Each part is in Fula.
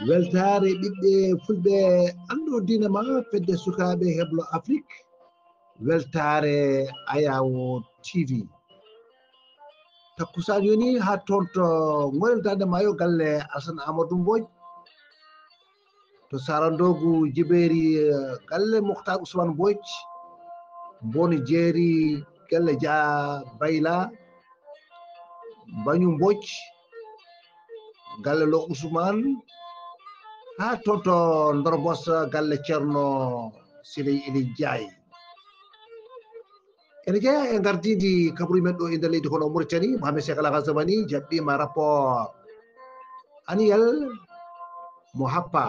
weltare ɓiɓɓe fulɓe anndo diina ma fedde sukaaɓe heblo afrique weltare ayawo tv takkusan yoni ha toon to goyldade mayo galle Alassane Amadou Mbodj to sarandogu jiɓeri galle Moukhtar Ousmane Mbodj boni jeeri galle Dia Bayla Bañu Mbodj galle Lo Ousmane ha toon to Ndorbos galle Ceerno Siley Ili Diaye ene jeeya e gardidi kabru men ɗo e nder leydi kono Mauritanie Mohamed Cheikh Al Ghazouani jaɓɓima rapport annuel mo happa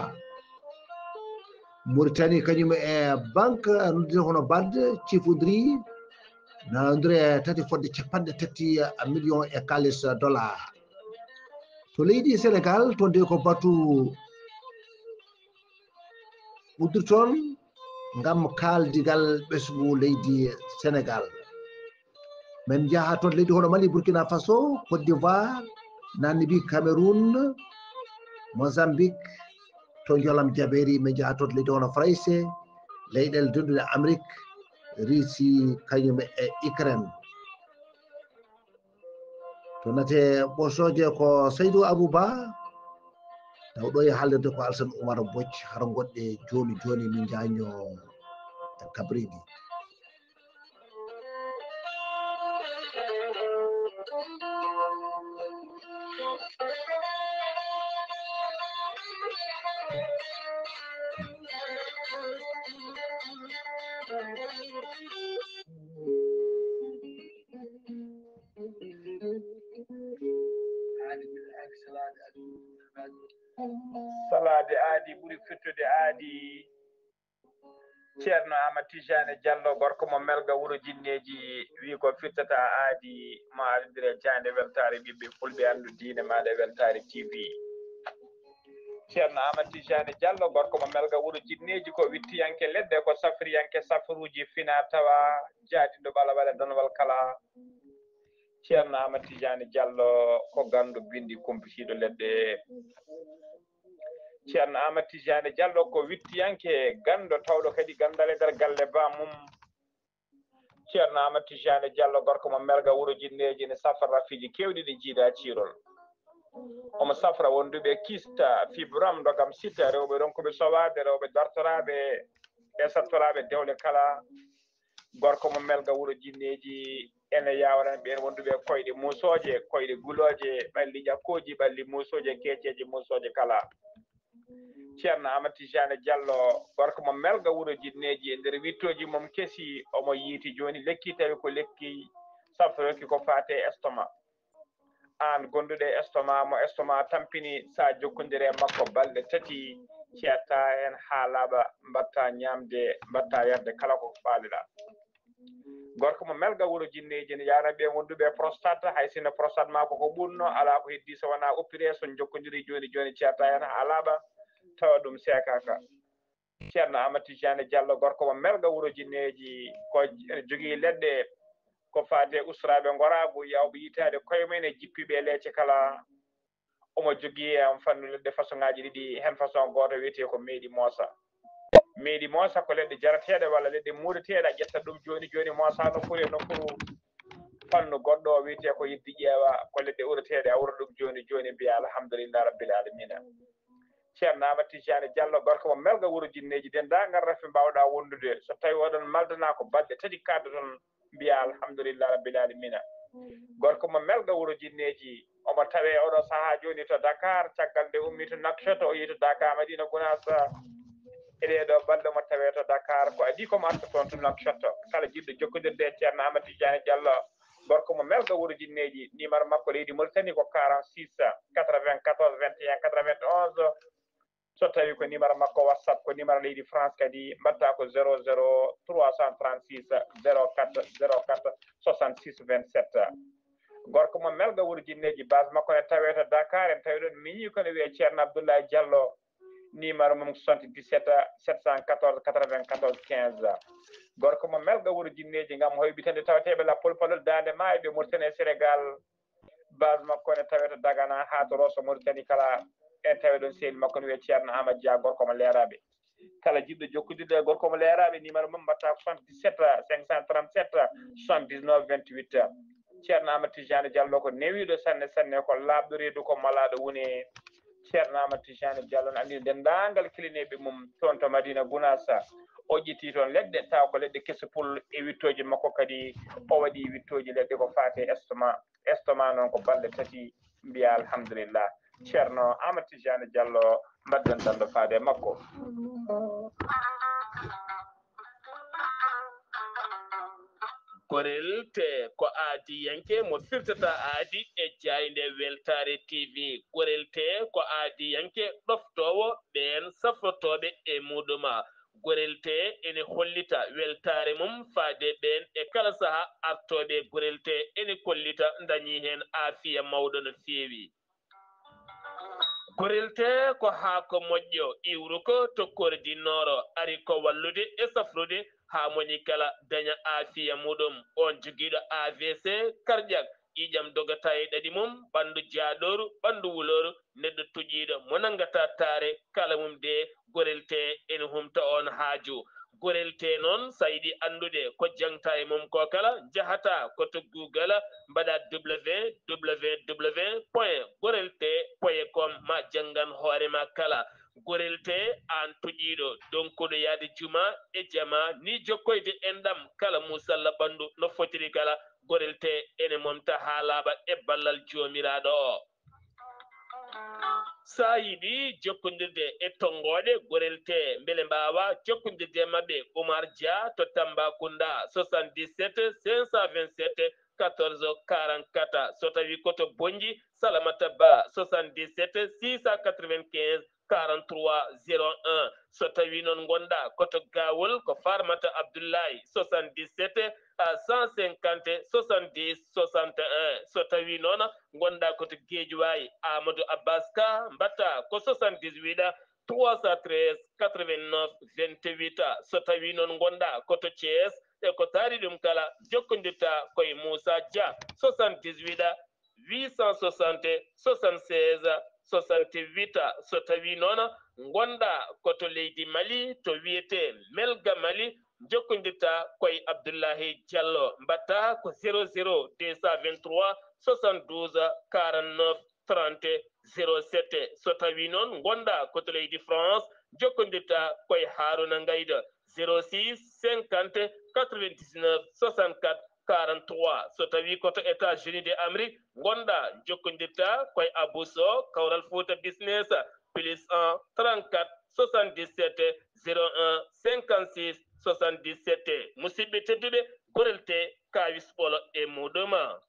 Mauritanie kañum e banque noddir hono BAD cifodiri nodire tati fodde 30 millions e kalis dollar to leydi Sénégal to nde ko batu uddirton ngam kaldigal ɓesgu leydi Sénégal men jaha toon leydi hono Mali Burkina Faso Côte d'Ivoire Namibie Cameroun Mozambique to jolam jaɓeri min jaha toon leydi hono France leyɗele dundude Amérique Russie kañum e Ukraine to nate ɓosoje ko Seydou Abouba taw ɗo e haalirde ko Alassane Oumar Mbodj hara goɗɗe joni joni min jaño e kabridi salade aadi ɓuri fittude aadi ceerno Amadou Tijane Diallo gorko mo melga wuuro jinneji wi ko fittata aadi ma arindire jande weltare ɓiɓɓe fulɓe andu diine maɗa weltare TV ceerno Amadou Tijane Diallo gorko mo melga wuuro jinneji ko wittiyanke leɗɗe ko safriyanke safruji fina tawa jaadiɗo ɓala waɗa donowal kala ceerno Amadou Tijane Diallo ko gandu bindi kumpitiɗo leɗɗe ceerno Amadou Tijane Diallo ko wittiyanke gando tawɗo kadi gandal e nder galle bamum ceerno Amadou Tijane Diallo gorko mo melga wuuro jinneji ne safra rafiji kewɗi ɗi jiida cirol omo safra wonduɓe kista fibram dogam sita rewɓe ronkuɓe sowade rewɓe dartoraɓe e sattoraɓe dewle kala gorko mo melga wuuro jinneji ene yawran ɓen wonduɓe koyɗe musoje koyɗe guloje ɓalli ƴakkoji ɓalli musoje keceje musoje kala ceerno Amadou Tijane Diallo gorko mo melga wuuro jinneji e nder wittoji mom keesi omo yiiti joni lekki tawi ko lekki safroki ko fate estomac an gonduɗo e estomac mo estomac tampini sa jokkodiri e makko balɗe tati cetta hen ha laaɓa mbatta ñamde mbatta yarde kala ko faaliɗa gorko mo melga wuuro jinneji ne yaraɓe wonduɓe prostate hay sinno prostate ma koko ɓurno ala ko heddi so wona opéré so jokkodiri joni joni cetta hen ha laaɓa tawa ɗum sekaka ceerno Amadou Tijane Diallo gorko mo melga wuuro jinneji ko jogui leɗɗe ko fate usraɓe gorago yawɓe yitade koye mumen e jippiɓe leecce kala omo jogui en fannu leɗɗe façon ngaji ɗiɗi hen façon goto wiyete ko meeɗi moosa meeɗi moosa ko leɗɗe jarateɗe walla leɗɗe muurateɗe a ƴetta ɗum joni joni moosa nokkuru e nokkuru fannu goɗɗo o wiyete ko yidde ƴeewa ko leɗɗe urateɗe a ura ɗum joni joni mbiya alhamdulillah rabbil alamina ceerno Amadou Tijane Diallo gorko mo melga wuuro jinneji dendagal rafi mbawɗa wondude so tawi oɗon maldana ko balɗe tati kadda toon mbiya alhamdulillah rabbil alamina gorko mo melga wuuro jinneji omo tawe oɗo saaha joni to Dakar caggal nde ummi to Nouakchott o yehi to Dakar Madina Gounass eɗeɗo balɗe mo tawe to Dakar ko adi komo arta toon to Nouakchott kala jiɗɗo jokkodirde e ceerno Amadou Tijane Diallo gorko mo melga wuro jinneji numéro makko leydi Mauritanie ko 46 94 21 91 so tawi ko numéro makko WhatsApp ko numéro leydi France kadi mbatta ko 00 336 04 04 66 27 gorko mo melga wuro jinneji base makko ne taweto Dakar en tawi ɗon miñi kono wiye Ceerno Abdoulaye Diallo numéro mum 77 714 94 15 gorko mo melga wuro jinneji ngam hoybitande tawateɓe la polpalol dande maayo Mauritanie Sénégal base makko ne tawete Dagana ha to Rosso Mauritanie kala en tawi ɗon sehil makko ne wiye Ceerno Amadou Dia gorko mo leeraɓe kala jiɗɗo jokkodirde gorko mo leeraɓe numéro mum mbatta ko 77 537 79 28 Ceerno Amadou Tijani Diallo ko newiɗo sanne sanne ko labɗo reedu ko malaɗo woni Ceerno Amadou Tijani Diallo ne andi dendagal kilineɓe mum toon to Madina Gounassa o ƴetti toon leɗɗe taw ko leɗɗe kesupol e wittoji makko kadi o waɗi wittoji leɗɗe ko fate estomac noon ko balɗe tati mbiya alhamdulillah Ceerno Amadou Tijani Diallo mbadden dando faade makko korel te ko aadi yanke mo firtata aadi e jayde weltare TV korel te ko aadi yanke ɗoftowo ɓen safrotoɓe e muɗuma gorel te ene hollita weltare mum faade ɓen e kala saaha artoɓe gorel te ene kollita dañi hen aafiya mawɗo no feewi gorel te ko haako moƴƴo iwru ko tokkore dinnoro ari ko wallude e safrude ha moni kala daña aafiya muɗum on joguiɗo AVC cardiaque ƴiƴam dogata e ɗaɗi mum ɓandu jaaɗoru ɓandu wuloru neɗɗo tuƴiɗo mo nangata taare kala mum de gorel te ene humta on haaju gorel te noon sa yiɗi andude ko jangta e mum ko kala jahata koto Google mbaɗa www.gorelte.com ma jangan hoorema kala gorel te an tuƴiɗo donkuɗo yaade juma e jama ni jokkoyde enɗam kala musalla ɓandu no fotiri kala gorel te ene momta ha laaɓa e ballal jomiraɗo o sa yiɗi jokkodirde e tongoɗe gorel te beele mbawa jokkodirde mabɓe Oumar Dia to Tambacounda 77 527 14 44 so tawi koto Bonji Salamata Ba 77 695 43 01 so tawi noon gonɗa koto Gawol ko Farmata Abdoulaye 77 150 70 61 so tawi noon gonɗa koto Guédiawaye Amadou Abbas Ka mbatta ko 78 313 89 28 so tawi noon gonɗa koto Thiès e ko taari ɗum kala jokkodirta koye Moussa Dia 78 860 76 68 so tawi noon gonɗa koto leydi Mali to wiyete Melga Mali jokkodirta koye Abdoullahi Diallo mbatta ko 00 223 72 49 30 07 so tawi noon gonɗa koto leydi France jokkodirta koye Haruna Ngayda 06 50 99 64 43 so tawi koto États-Unis de Amérique gonɗa jokkodirta koye Abousso Kawral Fouta Business +1 34 77 01 56 77 musidɓe tedduɓe gorel te kawis ɓolo e muɗuma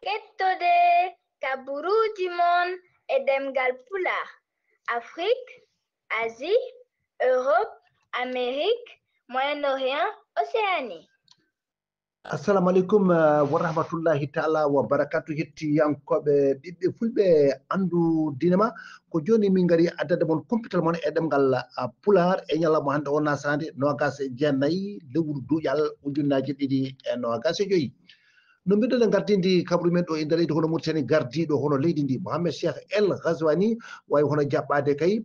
kettode kaburuji mon e demgal pulaar Afrique, Asie, Europe, Amérique, Moyen-Orient, Océanie. Assalamu alaikum wa rahmatullahi ta'ala wa barakatuh hettiyankoɓe ɓiɓɓe fulɓe andu dinema ko joni min gari addade mon computer mon e ɗemgal pular e ñalawma hande o nasade 29 lewru duuƴal ujunnaje ɗiɗi e 25 no mbiɗoɗen gardidi kabaru men ɗo e nder leydi hono Mauritanie gardiɗo hono leydi ndi Mohamed Cheikh El Ghazouani wawi hono jaɓɓade kay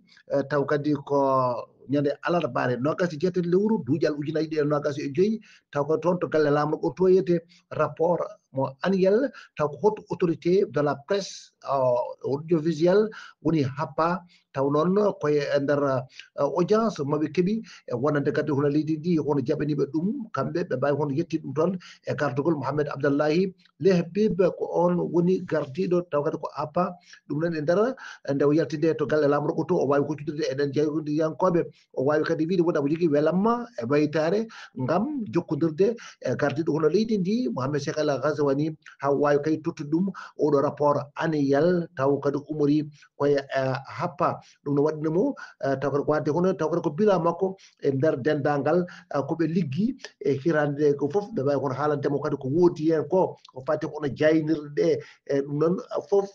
taw kadi ko ñande alarbaare 27 lewru duuƴal ujunnaje ɗiɗi e 25 taw ko toon to galle lamɗo o toyete rapport mo annuel taw ko haute autorité de la presse audiovisuelle woni happa taw non koye nder audience maɓe keeɓi e wonande kadi hono leydi ndi hono jaɓaniɓe ɗum kamɓe ɓe mbawi hono yetti ɗum toon e gardugol Mouhamed Abdallahi Lehbib ko on woni gardiɗo taw kadi ko happa ɗum noon e nder nde o yaltinde to galle lamɗo to o wawi hoccudirde eɗen jeyodiyankoɓe o wawi kadi wiide woɗa mo jogui welamma e waytare ngam jokkodirde e gardiɗo hono leydi ndi Mouhamed Cheikh El Ghazouani ha wawi kay tottude ɗum oɗo rapport annuel taw kadi umori koye happa ɗum no waɗinimo taw kadi ko wadde hono taw kadi ko bilan makko e nder dendagal koɓe liggi e hirande ko foof ɓe wawi kono haalandemo kadi ko woodi hen ko fati kono jaynirɗe e ɗum noon foof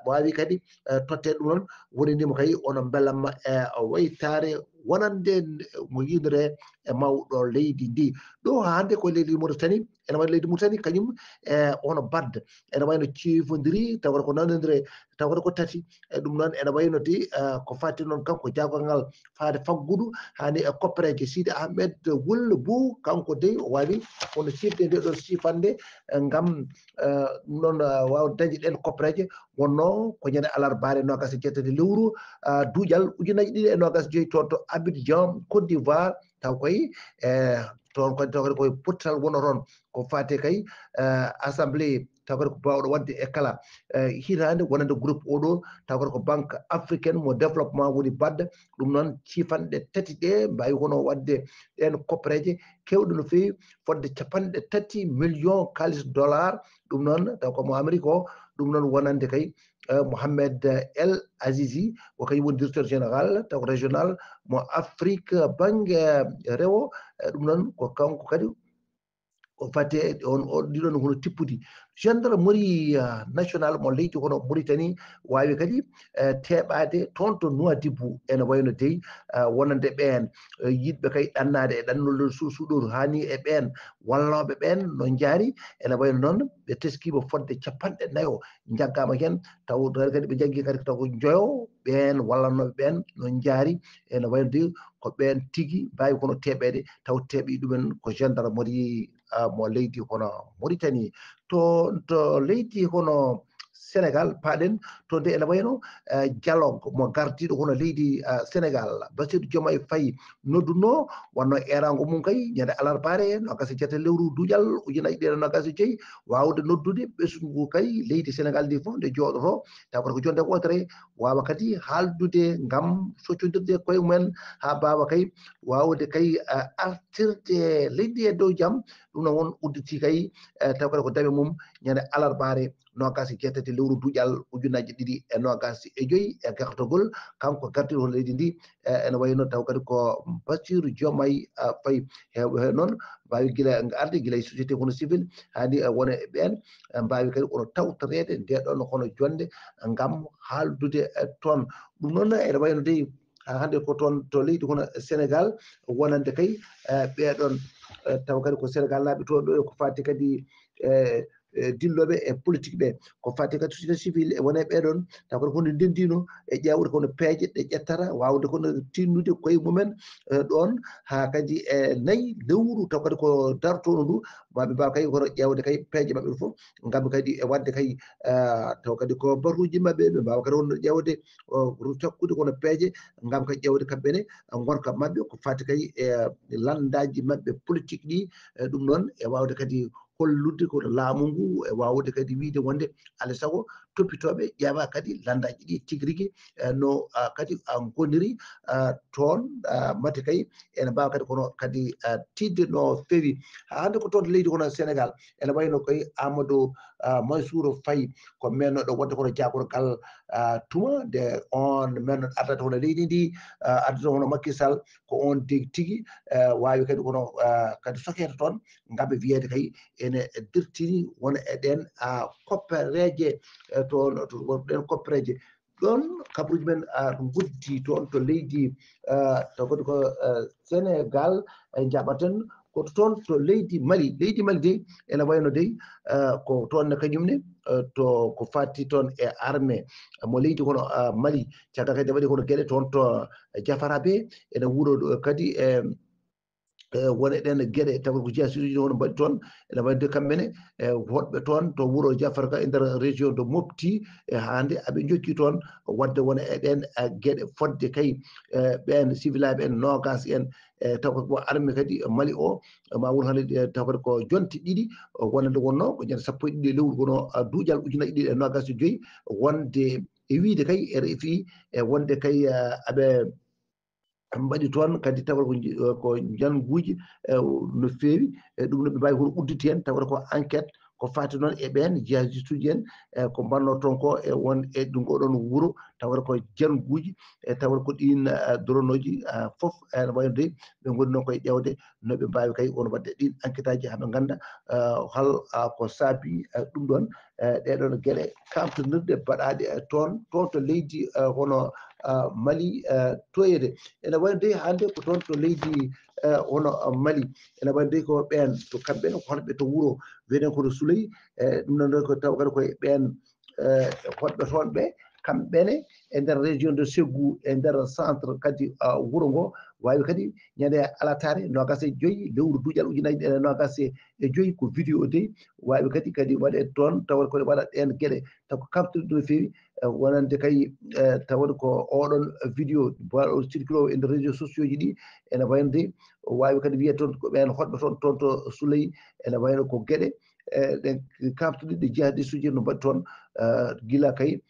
wawi kadi totte ɗum noon wonanimo kay ono belamma e waytare wonande mo yidore e mawɗo leydi ndi ɗo hande ko leydi Mauritanie ene waɗi leydi Mauritanie kañum e ono badde ene wayno ciifodiri tawata ko nanodire tawata ko tati e ɗum noon ene wayno de ko fati noon kanko jagol ngal faade faggudu hani e koppereje Sidi Ahmed Wul Bou kanko de o wawi kono sifde nde ɗon sifande ngam noon wawde dañde ɗen koppereje wonno ko ñande alarbare nogas e jettati lewru duuƴal ujunaje ɗiɗi e nogas joyyi toon to Abidjan Côte d'Ivoire taw koy toon kadi taw kadi koye pottal wona toon ko fate kay assemblée taw kadi ko bawɗo wadde e kala hitande wonande groupe oɗo taw kadi ko banque africaine mo développement woni badde ɗum noon cifanɗe tati ɗe mbawi hono wadde ɗen koppereje kewɗe no fewi fodde 30 millions kalis dollar ɗum noon taw komo Amérique o ɗum noon wonande kay Mohamed El Azizi o kañum woni directeur général taw ko régional mo Afrique banggue rewo ɗum noon ko kanko kadi o fate on ɗiɗon hono tippudi gendarmerie national mo leydi hono Mauritanie wawi kadi teɓade toon to Nouadhibou ene wayno dey wonande ɓen yiɗɓe kay ɗannade e ɗannol suuɗoru hani e ɓen walloɓe ɓen no jaari ene wayno noon ɓe teskiɓe fodde 40 jaggama hen taw kadi ɓe jaggui kadi taw ko joyo ɓen wallannoɓe ɓen no jaari ene wayno de ko ɓen tigui mbawi kono teɓede taw teeɓi ɗumen ko gendarmerie mo leydi hono Mauritanie to leydi hono Sénégal paaɗen to nde ene wayno dialogue mo gardiɗo hono leydi Sénégal Bassirou Diomaye Faye nodduno wonno erango mum kay ñande alarbare nogas e jeetati lewru duuƴal ujunaje ɗiɗi e nogas e joyyi wawde noddude ɓesgu kay leydi Sénégal ndi fof nde jooɗoto taw kadi ko jonde wotere wawa kadi haaldude ngam soccodirde koye mumen ha mbawa kay wawde kay artirde leydi e dow jaam ɗum noon won udditi kay taw kadi ko daɓe mum ñande alarbare nogas e jeetati lewru duuƴal ujunaje ɗiɗi e nogas e joyyi e gartogol kanko gardiɗo hono leydi ndi ene wayno taw kadi ko Bassirou Diomaye Faye hewɓe noon mbawi guila arde guila e société hono civil hani wona e ɓen mbawi kadi kono tawtorede ndeɗon hono jonde ngam haaldude toon ɗum noon ene wayno de hande ko toon to leydi hono Sénégal wonande kay ɓeɗon taw kadi ko Sénégal naaɓe toon ɗo ko fati kadi dilloɓe e politique ɓe ko fati kadi société civil e wona ɓeɗon taw kadi kono ndendino e ƴewde kono peeje ɗe ƴettata wawde kono tinnude koye mumen ɗon ha kadi e 4 lewru taw kadi ko dartono ndu maɓe mbaw kay kono ƴewde kay peeje mabɓe foof ngam kadi e wadde kay taw kadi ko batuji mabɓe ɓe mbawa kadi wonno ƴewde takkude kono peeje ngam kadi ƴewde kamɓene gonka mabɓe ko fati kay e landaji mabɓe politique ɗi ɗum noon e wawde kadi hollude ko laamu ngu e wawde kadi wiide wonde alay saago toppitoɓe ƴeewa kadi landaji ɗi tigui rigui no kadi goniri toon mate kay ene mbawa kadi kono kadi tidde no fewi hande ko toon leydi kono Sénégal ene wayno koye Amadou Mansour Faye ko mennoɗo wonde kono jagorgal tuma nde on mennoɗo ardata hono leydi ndi ardata hono Macky Sall ko on tigui wawi kadi kono kadi sokete toon ngam wiyede kay ene dirtini wona eɗen koppereje toon ɗen koppereje ɗon kabaruji men guddi toon to leydi taw kadi ko Sénégal e jaɓaten koto toon to leydi Mali de ene wayno de ko toon ne kañumne to ko fatti toon e armée mo leydi kono Mali caggal kadi waɗi kono gueɗe toon to Jafara be ene wuuro kadi wone ɗen geɗe tawa ko jasuji hono mbaɗi toon ene wadde kamɓene woɗɓe toon to wuro Jafar Ka e nder région de Mopti hande aɓe jokki toon wadde wona e ɗen geɗe fodde kay ɓen civilaɓe en nogas en taw ko armi kadi Mali o ma won hande taw ko jonte ɗiɗi wonande wonno ko ñande 12 lewru kono duuƴal ujunaje ɗiɗi e nogas e joyyi wonde e wiide kay RFI e wonde kay aɓe mbaɗi toon kadi tawata ko janguji no feewi ɗum no ɓe mbawi hono udditi hen tawata ko enquête ko fati noon e ɓen jihadiste uji en ko mbanno toon ko e won e ngoɗon wuuro tawata ko janguji e tawata ko ɗin dronoji foof ene wayi de ɓe goni noon koye ƴewde noɓe mbawi kay won wadde ɗin enquête aji haɓe ganda hal ko saabi ɗum ɗon ɗeɗon gueɗe kamtonirɗe baɗaɗe toon to leydi hono Mali toyede ene wayde hande ko toon to leydi hono Mali ene wayde ko ɓen to kamɓe ko honɓe to wuuro wiyeten koto Souley ɗum noon ko taw kadi koye ɓen honɓe toon ɓe kamɓene e nder région de Ségu e nder centre kadi wuuro ngo wawi kadi ñande alatare nogas e joyyi lewru duuƴal ujunaje ɗiɗi e nogas e joyyi ko vidéo de wawi kadi waɗe toon tawa koɗe waɗa ɗen gueɗe taw ko kamtude no feewi wonande kay tawde ko oɗon vidéo baɗo circulo e nder réseaux sociaux ji ɗi ene wayde wawi kadi wiye toon ko ɓen hoɗɓe toon to Souley ene wayno ko gueɗe ɗen kamtuɗe ɗe jihadiste uji no mbaɗi toon gila kay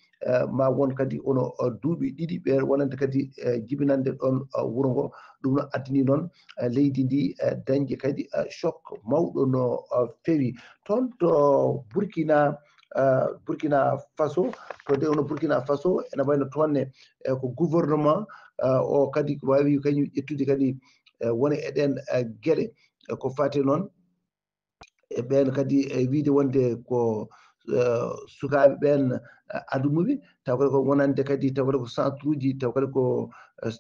ma won kadi ono duuɓi ɗiɗi ɓe wonande kadi jibinande ɗon wuuro ngo ɗum no addani noon leydi ndi dañde kadi choc mawɗo no feewi toon to Burkina Faso to de ono Burkina Faso ene wayno toonne ko gouvernement o kadi wawi kañum ƴettude kadi wona eɗen gueɗe ko fate noon e ɓen kadi e wiide wonde ko sukaɓe ɓen adumuɓe taw kadi ko wonande kadi taw kadi ko centre uji taw kadi ko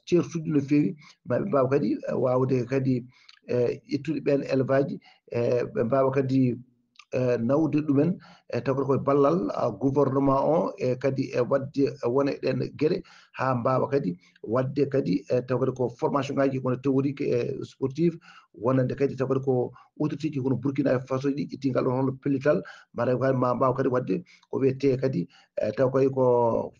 certude no feewi maɓe mbaw kadi wawde kadi ƴettude ɓen élevage ɓe mbawa kadi nawde ɗumen taw kadi koye ballal gouvernement o e kadi e wadde wona ɗen gueɗe ha mbawa kadi wadde kadi taw kadi ko formation ngaji kono théorique e sportive wonande kadi taw kadi ko autorité ji kono Burkina Faso ɗi ƴetti ngal ɗon hono pellital ma mbaw kadi wadde ko wiyete kadi taw kadi ko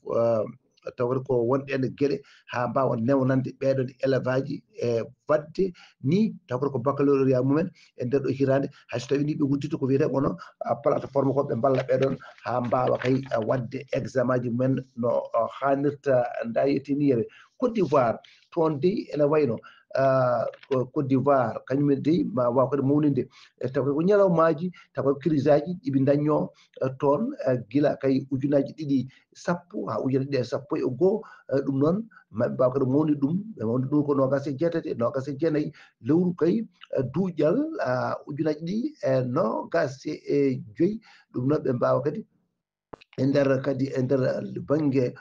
taw kadi ko wonɗen gueɗe ha mbawa newnande ɓeɗon élevage e wadde ni taw kadi ko baccalauréat mumen e nder ɗo hitande hayso tawi ni ɓe guddita ko wiyete kono plateforme ko ɓe balla ɓeɗon ha mbawa kay wadde examen ji mumen no hannirta dayetiniere Côte d'Ivoire toon dey ene wayno Côte d'Ivoire kañumen dey ma waw kadi mawninde taw ko ñalawmaji taw ko crise aji ɗiɓe dañño toon gila kay ujunaji ɗiɗi sappo ha ujunere ɗiɗi e sappo e goho ɗum noon maɓe mbaw kadi mawni ɗum ɓe mawni ɗum ko nogas e jeetati nogas e jeenayyi lewru kay duuƴal ujunaje ɗiɗi e nogas e joyyi ɗum noon ɓe mbawa kadi e nder banggue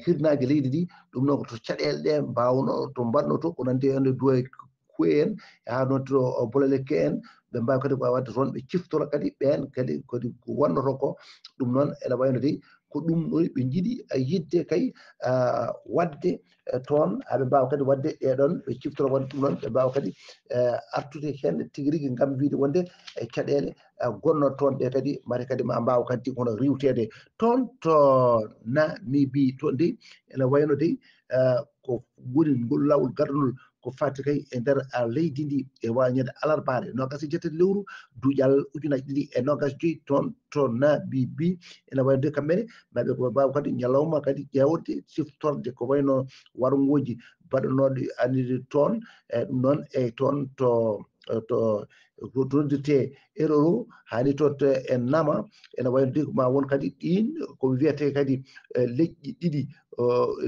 hirnague leydi ndi ɗum noon to caɗele ɗe mbawno to mbanno to ko nande hande duwaye kuye en ha noon to Bolelekke en ɓe mbawi kadi wadde toon ɓe ciftora kadi ɓen kadi ko wonnoto ko ɗum noon ene wayno de ko ɗum ɗo ɓe jiiɗi yidde kay wadde toon haɓe mbawa kadi wadde ɗeɗon ɓe ciftora wadde ɗum noon ɓe mbawa kadi artude hen tigui rigui gam wiide wonde e caɗele gonnoto toon ɗe kadi mate kadi ma mbawa kadi hono riwtede toon to Namibie toon de ene wayno de ko woni ngol lawol gardanol ko fati kay e nder leydi ndi e wañede alarbaɗe nogas e jeetati lewru duuƴal ujunaje ɗiɗi e nogas joyyi toon to Namibie ene wayno de kamɓene maɓe ko mbawa kadi ñalawma kadi ƴewde siftorde ko wayno warangoji baɗanoɗe annide toon e ɗum noon e toon to rondirte erreur hani to e nama ene wayno de ma won kadi ɗin ko wiyete kadi leƴƴi ɗiɗi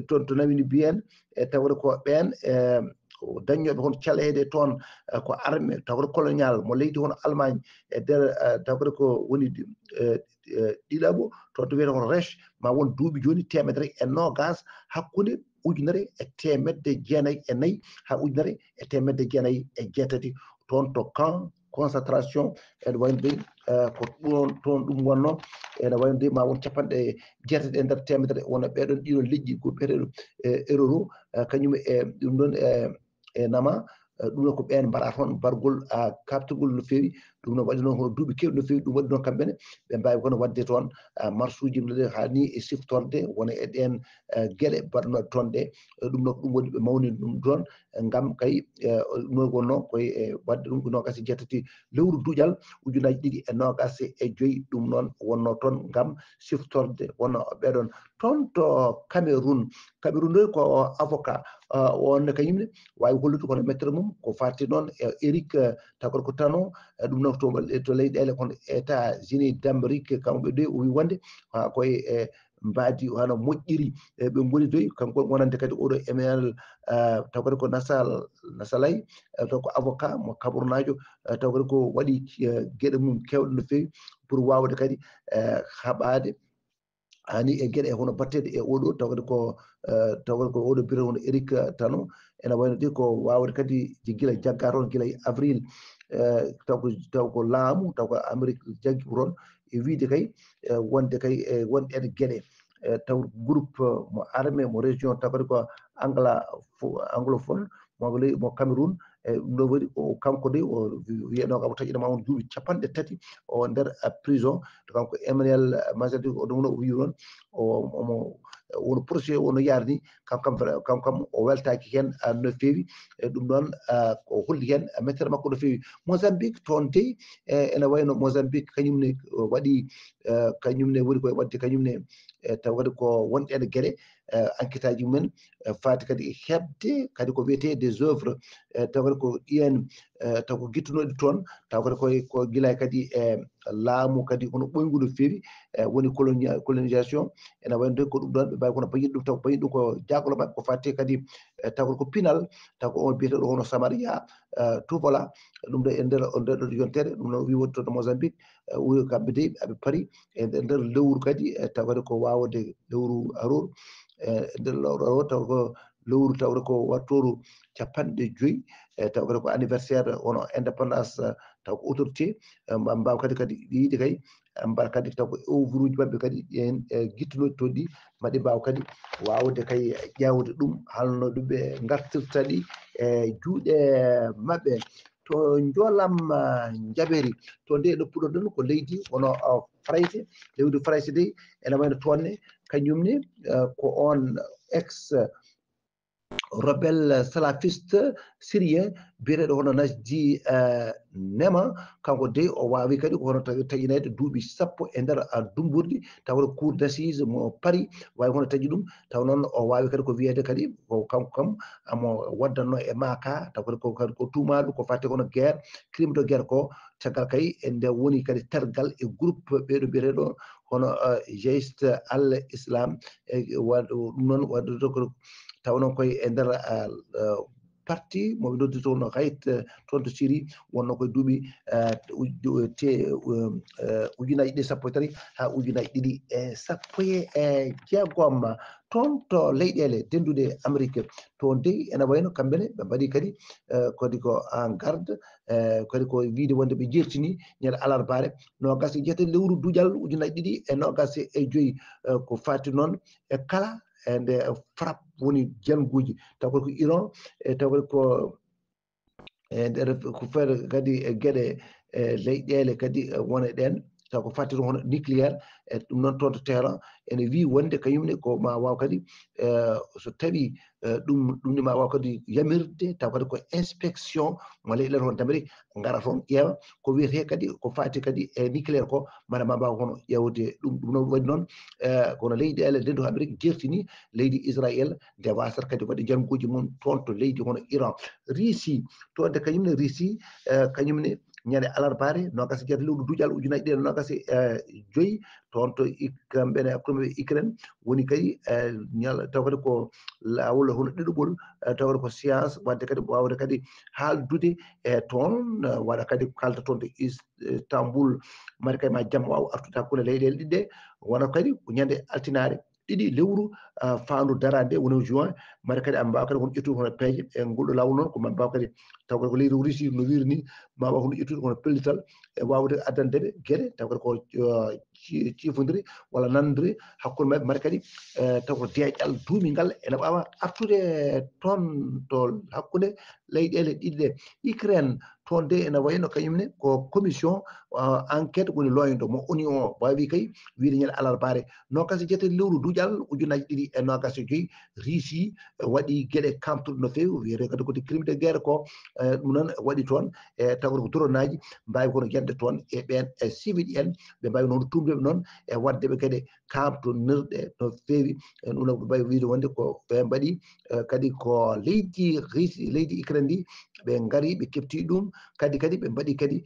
toon to Namibie en e tawde ko ɓen daññoɓe hono caɗele toon ko armé tawde colonial mo leydi hono Allemagne e nder tawde ko woni ɗiɗaɓo to wiyete kono Reich ma won duuɓi joni 120 hakkude ujunere e 194 ha ujunere e 194 toon to camp concentration ene wayno de ko ɗon toon ɗum wonno ene wayno de ma won capanɗe jeetati e nder temedere wona ɓeɗon ɗiɗon leƴƴi ko biyeteɗo erreur kañum e ɗum ɗon e nama ɗum noon ko ɓeen mbaɗa toon bargol kabtugol no feewi ɗum noon waɗi noon hono duuɓi kewɗi no feewi ɗum waɗi noon kamɓene ɓe mbawi kono wadde toon marche uji hani e siftorde wona e ɗen gueɗe mbaɗno toon ɗe ɗum noon ko ɗum woni ɓe mawnini ɗum toon ngam kay no wonno koye wadde ɗum ko nogas e jeetati lewru duuƴal ujunaji ɗiɗi e nogas e joyyi ɗum noon wonno toon ngam siftorde wonno ɓeɗon toon to Cameroun ɗo ko avocat on kañumne wawi hollude kono mettere mum ko fati noon Eric takor ko tano ɗum noon to leyɗele kono États-Unis d'Amérique kamɓe ɗo o wi wonde koye mbadi hano moƴƴiri ɓe goni doyi kanko wonande kadi oɗo Emmanuel taw kadi ko nasalay taw ko avocat mo Camerounajo taw kadi ko waɗi gueɗe mum kewɗe no fewi pour wawde kadi haɓade hani e gueɗe hono battede e oɗo taw kadi ko oɗo biro hono Eric Tano ene wayno de ko wawde kadi guila jagga toon guila avril taw ko laamu taw ko Amérique jaggi ko toon e wiide kay wonde kay wonɗen gueɗe taw groupe mo armé mo région taw kadi ko anglophone mo Cameroun no waɗi o kanko de o wiyano ko taƴinama on duuɓi 30 o nder prison to kanko Emmanuel Mazadi o ɗum o wi noon omo wono projet wono yarni kankam o weltaki hen no fewi ɗum noon ko holli hen mettere makko no fewi Mozambique toon dey ene wayno Mozambique kañumne waɗi kañumne woni koye wadde kañumne taw kadi ko wonɗen gueɗe enquête aji mumen fati kadi hebde kadi ko wiyete des œuvres taw kadi ko ɗiyen taw ko guittunoɗe toon taw kadi ko guila kadi laamu kadi hono ɓoygu no fewi woni colonisation ene wayno ko ɗum ɗon ɓe mbawi kono bayiɗ ɗum taw bayiɗ ɗum ko jagolo mabɓe ko fatti kadi taw ko pinal taw ko on biyeteɗo hono Samaria Tupola ɗum ɗo e nder ɗo yontere ɗum noon wi woni toon to Mozambique wi kamɓe de aɓe paari e nder lewru kadi taw kadi ko wawde lewru aror nder lewru aror taw ko lewru tawde ko wattoru 50 taw kadi ko anniversaire wono indépendance taw ko autorité mbaw kadi yiide kay mbaɗa kadi taw ko œuvre uji mabɓe kadi en guittunoɗi toon ɗi mbaɗi mbaw kadi wawde kay ƴewde ɗum halno ɗumɓe gartirta ɗi e juuɗe mabɓe to Jolam Jaɓeri to nde ɗo puɗɗoɗon ko leydi wono Frayse lewdi Frayse de ene wayno toonne kañumne ko on ex rebelle salafiste syrien biyeteɗo hono Najdi Nema kanko de o wawi kadi ko hono taƴinede duuɓi 10 e nder Dumburɗi taw cour d'assise mo Paris wawi hono taƴi ɗum taw noon o wawi kadi ko wiyede kadi ko kanko kam amo waddanno e maka taw kadi ko tumaɗo ko fatti kono guerre crime de guerre ko caggal kay e nde woni kadi tergal e groupe ɓeɗo biyeteɗo hono Jeyst al Islam ɗum noon wadde ko taw noon koye e nder parti moɓe noddi toon hayt toon to Syrie wonno koye duuɓi ujunaji ɗiɗi 13 ha ujunaji ɗiɗi e 16 toon to leyɗele denduɗe Amérique toon dey ene wayno kamɓene ɓe mbaɗi kadi kadi ko en garde kadi ko wiide wonde ɓe jertini ñande alarbare nogas e jeetati lewru duuƴal ujunaji ɗiɗi e nogas e joyyi ko fati noon e kala e nde frappe woni janguji taw ko Iran taw ko e nder ko feere kadi e gueɗe leyɗele kadi wona ɗen taw ko fatti hono nucléaire e ɗum noon toon to Téhéran ene wi wonde kañumne ko ma waw kadi so tawi ɗum ni ma waw kadi yamirde taw kadi ko inspection mo leyɗele toon d'Amérique gara toon ƴeewa ko wiyete kadi ko fati kadi e nucléaire ko mara ma mbaw hono ƴewde ɗum noon waɗi noon kono leyɗele dendu Amérique jertini leydi Israël nde wasata kadi waɗi jangguji mum toon to leydi hono Iran Russie to de kañumne Russie kañumne ñande alarbare nogas jeetati lewru duuƴal ujunaji ɗiɗi nogas joyyi toon to kamɓene hakkude Ukraine woni kadi taw kadi ko lawol hono ɗiɗoɓol taw kadi ko science wadde kadi wawde kadi haaldude e toon waɗa kadi kalda toon to Istanbul mari kay ma jamma waw artude hakkude leyɗele ɗiɗɗe wona kadi ko ñande altinare ɗiɗi lewru fandu darade woni juin mari kadi a mbawa kadi hono ƴettude hono peeje e ngolɗo lawol noon ko ma mbaw kadi taw kadi ko leydi Russie no wiiri ni ma waw hono ƴettude hono pellital e wawde addandeɓe gueɗe taw kadi ko ciifondiri walla nandiri hakkude maɓɓe mbaɗa kadi taw ko deeƴal duumingal ene ɓawa artude toon to hakkude leyɗele ɗiɗi ɗe Ukraine toon de ene wayno kañumne ko commission enquête woni loyndo mo oni o wawi kay wiide ñande alarbaare nogas jete lewru duuƴal ujunaji ɗiɗi e nogas e joyyi Russie waɗi gueɗe kamtuɗe no fewi wiyete kadi kode crime de guerre ko ɗum noon waɗi toon e tawde ko dronaji mbawi kono yedde toon e ɓen e civil en ɓe mbawi noon tumdeɓe noon e waddeɓe kadi kamtonirɗe no fewi ɗum noon ɓe mbawi wiide wonde ko ɓe mbaɗi kadi ko leydi Russie leydi Ukraine ndi ɓe gaari ɓe kefti ɗum kadi ɓe mbaɗi kadi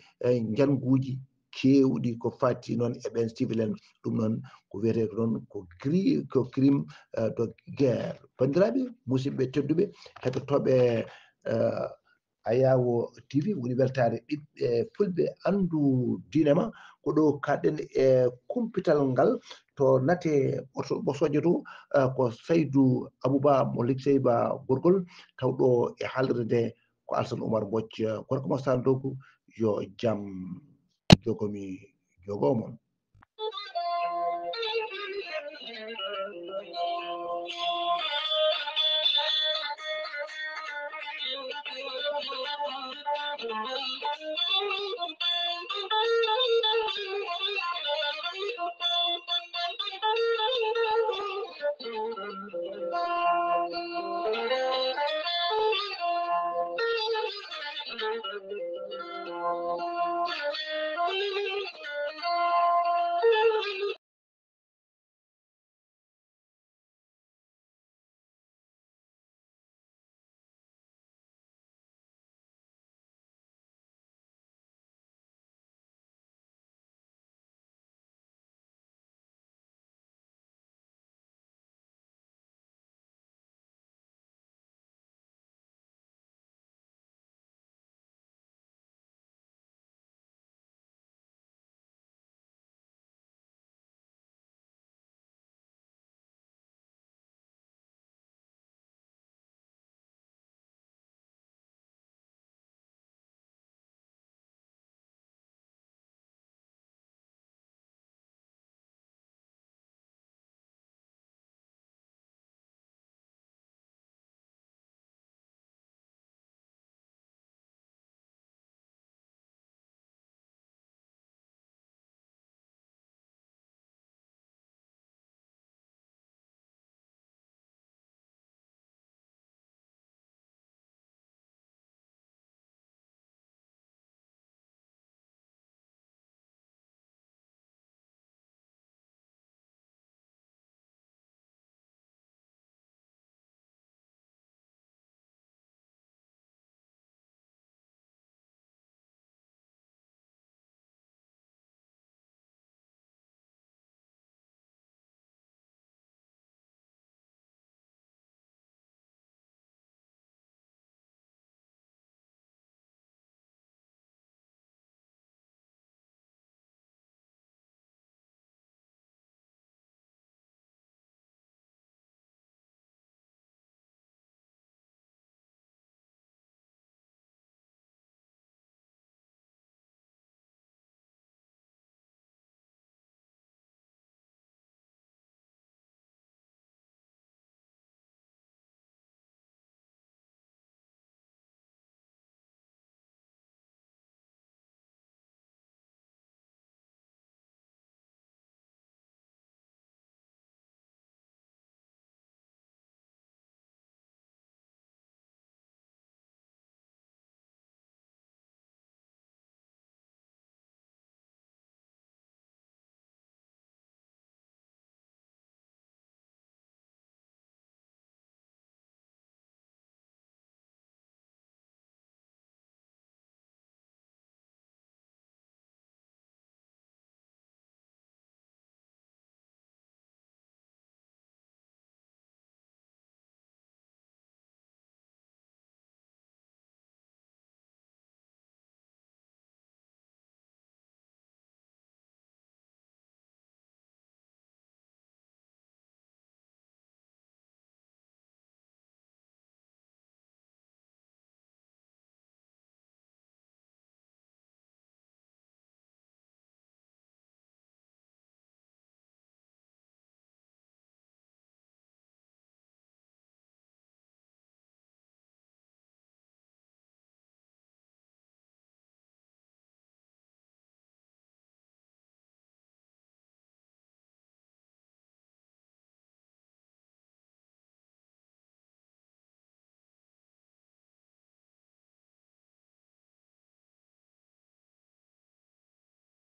janguji kewɗi ko fati noon e ɓen civil en ɗum noon ko wiyete noon ko crime de guerre bandiraɓe musidɓe tedduɓe heɗotoɓe Ayawo TV woni weltare ɓiɓɓe fulɓe andu diinema ko ɗo kaɗen e kumpital ngal to nate ɓosoje to ko Saydou Abouba mo Likseyba Gorgol tawɗo e haalirde nde ko Alassane Oumar Mbodj gorko mo Sandogu yo jaam jogomi jogomon.